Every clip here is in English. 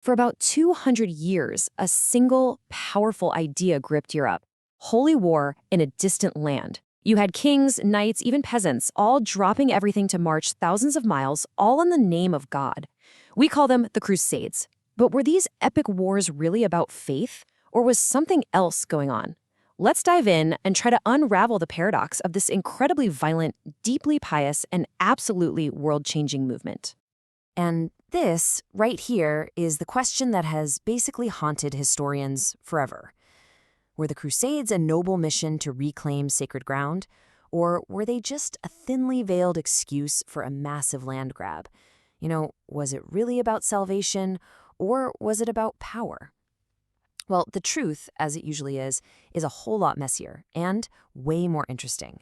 For about 200 years, a single, powerful idea gripped Europe: holy war in a distant land. You had kings, knights, even peasants, all dropping everything to march thousands of miles, all in the name of God. We call them the Crusades. But were these epic wars really about faith, or was something else going on? Let's dive in and try to unravel the paradox of this incredibly violent, deeply pious, and absolutely world-changing movement. And this, right here, is the question that has basically haunted historians forever. Were the Crusades a noble mission to reclaim sacred ground, or were they just a thinly veiled excuse for a massive land grab? Was it really about salvation, or was it about power? Well, the truth, as it usually is a whole lot messier and way more interesting.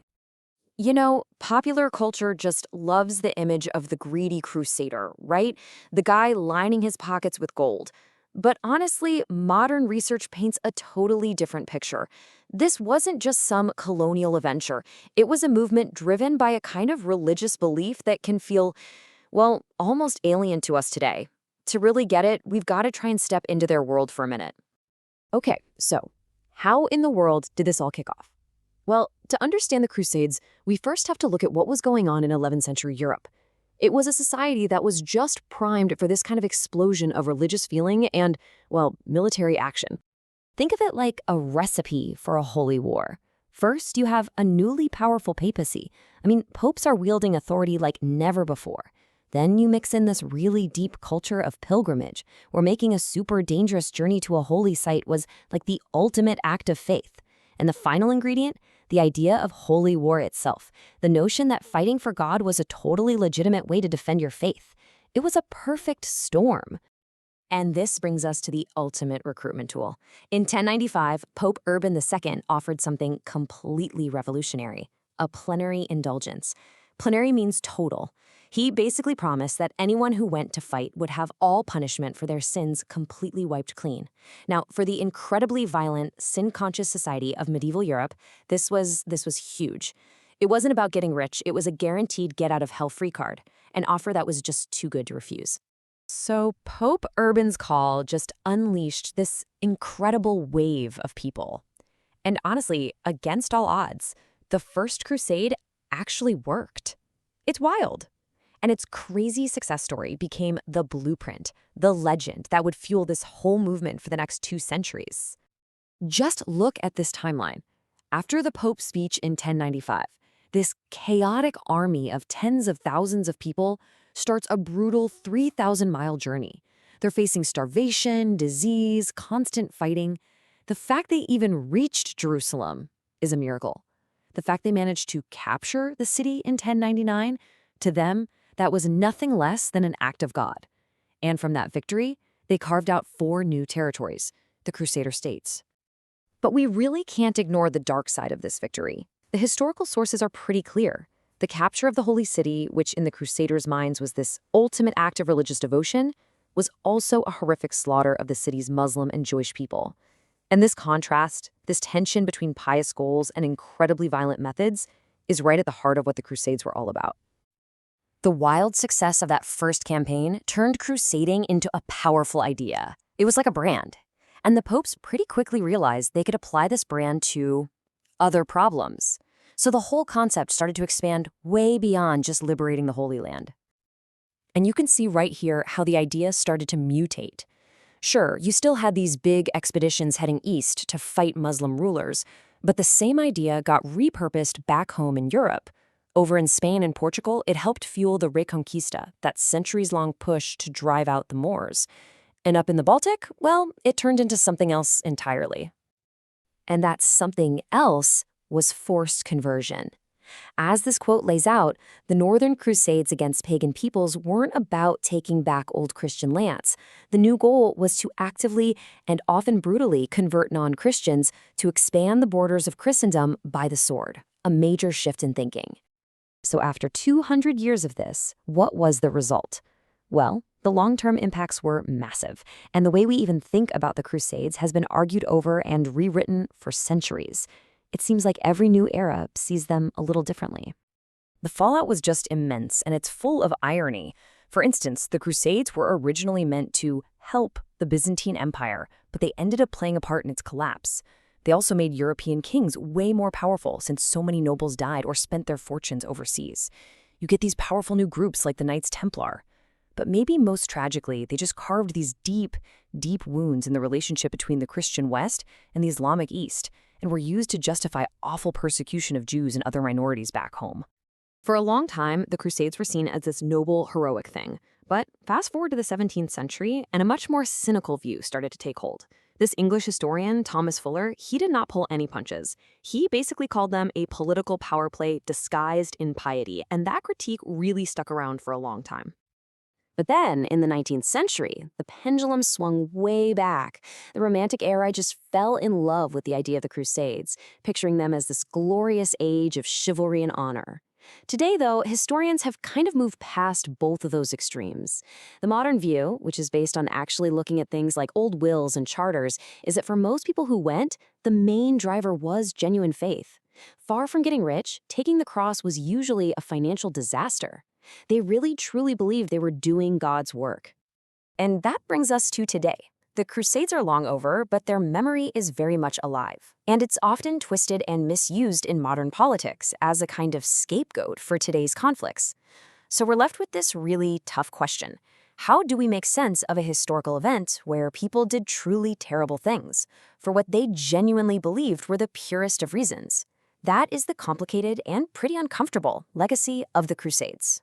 Popular culture just loves the image of the greedy crusader, right? The guy lining his pockets with gold. But honestly, modern research paints a totally different picture. This wasn't just some colonial adventure. It was a movement driven by a kind of religious belief that can feel, well, almost alien to us today. To really get it, we've got to try and step into their world for a minute. Okay, so how in the world did this all kick off? Well, to understand the Crusades, we first have to look at what was going on in 11th century Europe. It was a society that was just primed for this kind of explosion of religious feeling and, well, military action. Think of it like a recipe for a holy war. First, you have a newly powerful papacy. Popes are wielding authority like never before. Then you mix in this really deep culture of pilgrimage, where making a super dangerous journey to a holy site was like the ultimate act of faith. And the final ingredient? The idea of holy war itself, the notion that fighting for God was a totally legitimate way to defend your faith. It was a perfect storm. And this brings us to the ultimate recruitment tool. In 1095, Pope Urban II offered something completely revolutionary: a plenary indulgence. Plenary means total. He basically promised that anyone who went to fight would have all punishment for their sins completely wiped clean. Now, for the incredibly violent, sin-conscious society of medieval Europe, this was huge. It wasn't about getting rich, it was a guaranteed get-out-of-hell-free card, an offer that was just too good to refuse. So Pope Urban's call just unleashed this incredible wave of people. And honestly, against all odds, the First Crusade actually worked. It's wild. And its crazy success story became the blueprint, the legend that would fuel this whole movement for the next 2 centuries. Just look at this timeline. After the Pope's speech in 1095, this chaotic army of tens of thousands of people starts a brutal 3,000-mile journey. They're facing starvation, disease, constant fighting. The fact they even reached Jerusalem is a miracle. The fact they managed to capture the city in 1099, to them, that was nothing less than an act of God. And from that victory, they carved out 4 new territories, the Crusader states. But we really can't ignore the dark side of this victory. The historical sources are pretty clear. The capture of the Holy City, which in the Crusaders' minds was this ultimate act of religious devotion, was also a horrific slaughter of the city's Muslim and Jewish people. And this contrast, this tension between pious goals and incredibly violent methods, is right at the heart of what the Crusades were all about. The wild success of that first campaign turned crusading into a powerful idea. It was like a brand. And the popes pretty quickly realized they could apply this brand to other problems. So the whole concept started to expand way beyond just liberating the Holy Land. And you can see right here how the idea started to mutate. Sure, you still had these big expeditions heading east to fight Muslim rulers, but the same idea got repurposed back home in Europe. Over in Spain and Portugal, it helped fuel the Reconquista, that centuries-long push to drive out the Moors. And up in the Baltic, well, it turned into something else entirely. And that something else was forced conversion. As this quote lays out, the Northern Crusades against pagan peoples weren't about taking back old Christian lands. The new goal was to actively and often brutally convert non-Christians to expand the borders of Christendom by the sword, a major shift in thinking. So after 200 years of this, what was the result? Well, the long-term impacts were massive, and the way we even think about the Crusades has been argued over and rewritten for centuries. It seems like every new era sees them a little differently. The fallout was just immense, and it's full of irony. For instance, the Crusades were originally meant to help the Byzantine Empire, but they ended up playing a part in its collapse. They also made European kings way more powerful since so many nobles died or spent their fortunes overseas. You get these powerful new groups like the Knights Templar. But maybe most tragically, they just carved these deep, deep wounds in the relationship between the Christian West and the Islamic East, and were used to justify awful persecution of Jews and other minorities back home. For a long time, the Crusades were seen as this noble, heroic thing. But fast forward to the 17th century, and a much more cynical view started to take hold. This English historian, Thomas Fuller, he did not pull any punches. He basically called them a political power play disguised in piety, and that critique really stuck around for a long time. But then, in the 19th century, the pendulum swung way back. The Romantic era just fell in love with the idea of the Crusades, picturing them as this glorious age of chivalry and honor. Today, though, historians have kind of moved past both of those extremes. The modern view, which is based on actually looking at things like old wills and charters, is that for most people who went, the main driver was genuine faith. Far from getting rich, taking the cross was usually a financial disaster. They really truly believed they were doing God's work. And that brings us to today. The Crusades are long over, but their memory is very much alive. And it's often twisted and misused in modern politics as a kind of scapegoat for today's conflicts. So we're left with this really tough question. How do we make sense of a historical event where people did truly terrible things for what they genuinely believed were the purest of reasons? That is the complicated and pretty uncomfortable legacy of the Crusades.